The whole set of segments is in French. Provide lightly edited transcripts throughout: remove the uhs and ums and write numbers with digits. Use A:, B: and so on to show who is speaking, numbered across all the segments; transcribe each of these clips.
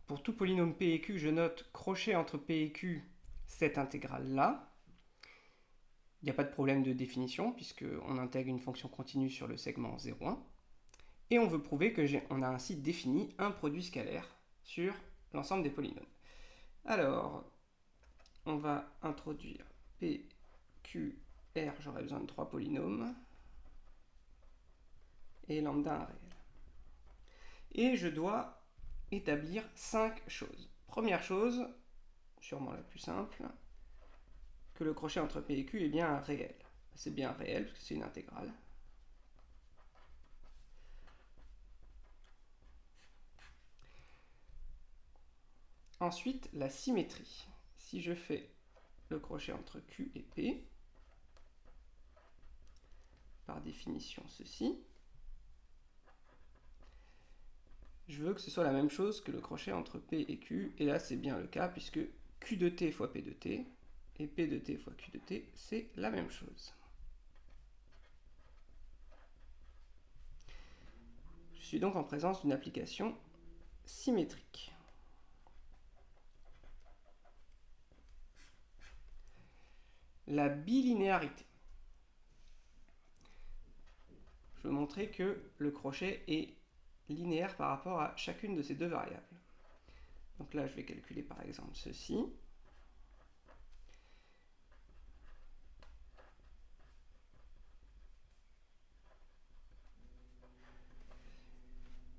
A: pour tout polynôme p et q, je note crochet entre p et q, cette intégrale-là. Il n'y a pas de problème de définition, puisqu'on intègre une fonction continue sur le segment 0,1. Et on veut prouver qu'on a ainsi défini un produit scalaire sur l'ensemble des polynômes. Alors, on va introduire P, Q, R, j'aurai besoin de 3 polynômes, et lambda un réel. Et je dois établir 5 choses. Première chose, sûrement la plus simple, que le crochet entre P et Q est bien un réel. C'est bien réel parce que c'est une intégrale. Ensuite, la symétrie. Si je fais le crochet entre Q et P, par définition ceci, je veux que ce soit la même chose que le crochet entre P et Q, et là c'est bien le cas puisque Q de T fois P de T, et P de T fois Q de T, c'est la même chose. Je suis donc en présence d'une application symétrique. La bilinéarité. Je veux montrer que le crochet est linéaire par rapport à chacune de ces deux variables. Donc là, je vais calculer par exemple ceci.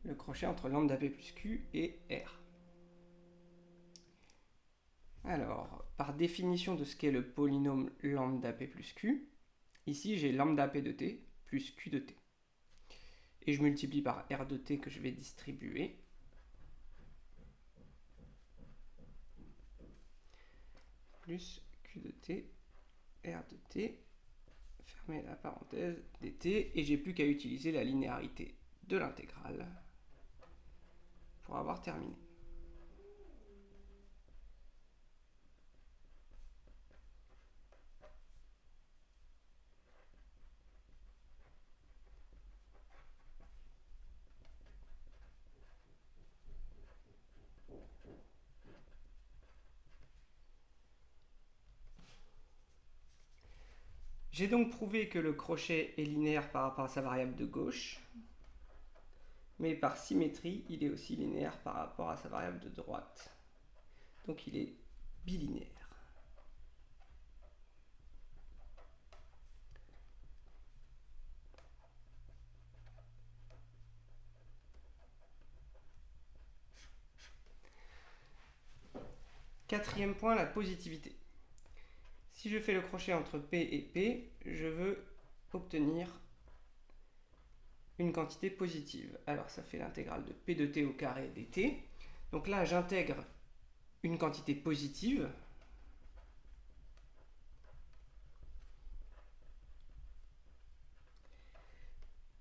A: Le crochet entre lambda p plus q et r. Alors, par définition de ce qu'est le polynôme lambda p plus q, ici j'ai lambda p de t plus q de t. Et je multiplie par r de t que je vais distribuer. Plus q de t, r de t, fermez la parenthèse, dt, et j'ai plus qu'à utiliser la linéarité de l'intégrale pour avoir terminé. J'ai donc prouvé que le crochet est linéaire par rapport à sa variable de gauche, mais par symétrie, il est aussi linéaire par rapport à sa variable de droite. Donc il est bilinéaire. Quatrième point, la positivité. Si je fais le crochet entre P et P, je veux obtenir une quantité positive. Alors ça fait l'intégrale de P de T au carré dt. Donc là, j'intègre une quantité positive.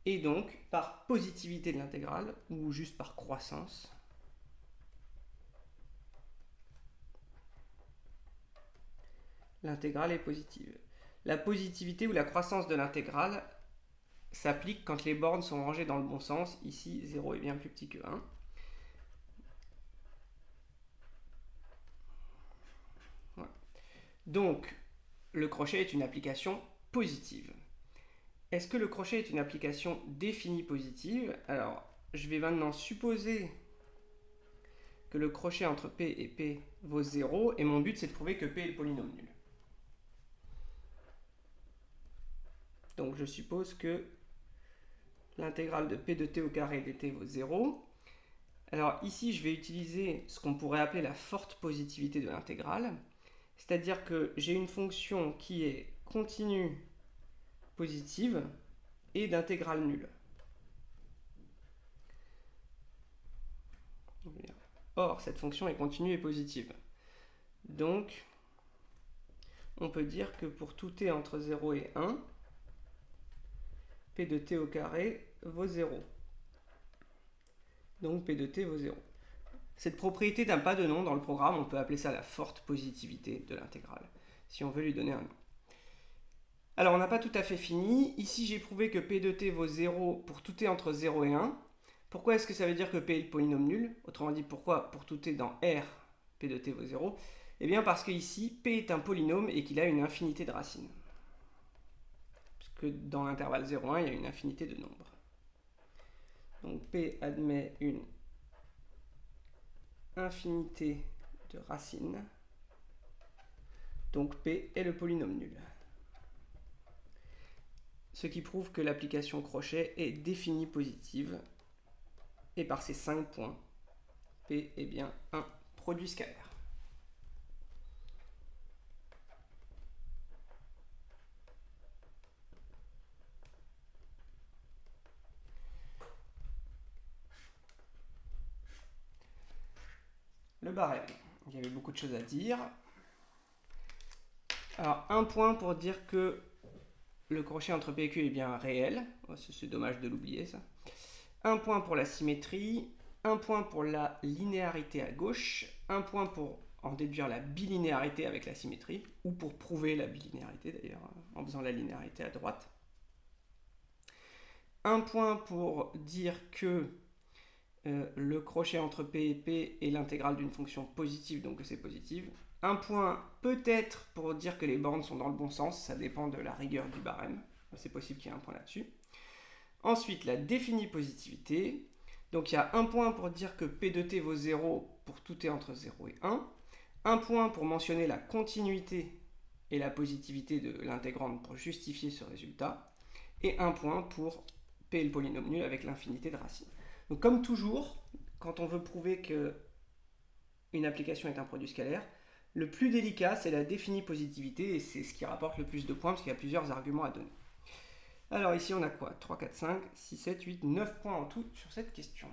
A: Et donc, par positivité de l'intégrale, ou juste par croissance, l'intégrale est positive. La positivité ou la croissance de l'intégrale s'applique quand les bornes sont rangées dans le bon sens. Ici, 0 est bien plus petit que 1. Voilà. Donc, le crochet est une application positive. Est-ce que le crochet est une application définie positive? Alors, je vais maintenant supposer que le crochet entre P et P vaut 0, et mon but c'est de prouver que P est le polynôme nul. Donc je suppose que l'intégrale de P de T au carré dt vaut 0. Alors ici je vais utiliser ce qu'on pourrait appeler la forte positivité de l'intégrale, c'est-à-dire que j'ai une fonction qui est continue positive et d'intégrale nulle. Or, cette fonction est continue et positive. Donc, on peut dire que pour tout t entre 0 et 1, P de t au carré vaut 0. Donc P de t vaut 0. Cette propriété n'a pas de nom dans le programme, on peut appeler ça la forte positivité de l'intégrale, si on veut lui donner un nom. Alors on n'a pas tout à fait fini. Ici j'ai prouvé que P de t vaut 0 pour tout t entre 0 et 1. Pourquoi est-ce que ça veut dire que P est le polynôme nul? Autrement dit, pourquoi pour tout t dans R, P de t vaut 0? Eh bien parce que ici, P est un polynôme et qu'il a une infinité de racines. Parce que dans l'intervalle 0,1, il y a une infinité de nombres. Donc P admet une infinité de racines. Donc P est le polynôme nul. Ce qui prouve que l'application crochet est définie positive. Et par ces 5 points, P est bien un produit scalaire. Le barème. Il y avait beaucoup de choses à dire. Alors, un point pour dire que le crochet entre P et Q est bien réel. Oh, c'est dommage de l'oublier, ça. Un point pour la symétrie. Un point pour la linéarité à gauche. Un point pour en déduire la bilinéarité avec la symétrie. Ou pour prouver la bilinéarité, d'ailleurs, en faisant la linéarité à droite. Un point pour dire que le crochet entre P et P est l'intégrale d'une fonction positive, donc que c'est positive. Un point peut-être pour dire que les bornes sont dans le bon sens, ça dépend de la rigueur du barème. C'est possible qu'il y ait un point là-dessus. Ensuite, la définie positivité. Donc il y a un point pour dire que P de t vaut 0 pour tout t entre 0 et 1. Un point pour mentionner la continuité et la positivité de l'intégrande pour justifier ce résultat. Et un point pour P est le polynôme nul avec l'infinité de racines. Donc comme toujours, quand on veut prouver qu'une application est un produit scalaire, le plus délicat, c'est la définie positivité, et c'est ce qui rapporte le plus de points, parce qu'il y a plusieurs arguments à donner. Alors ici, on a quoi? 3, 4, 5, 6, 7, 8, 9 points en tout sur cette question.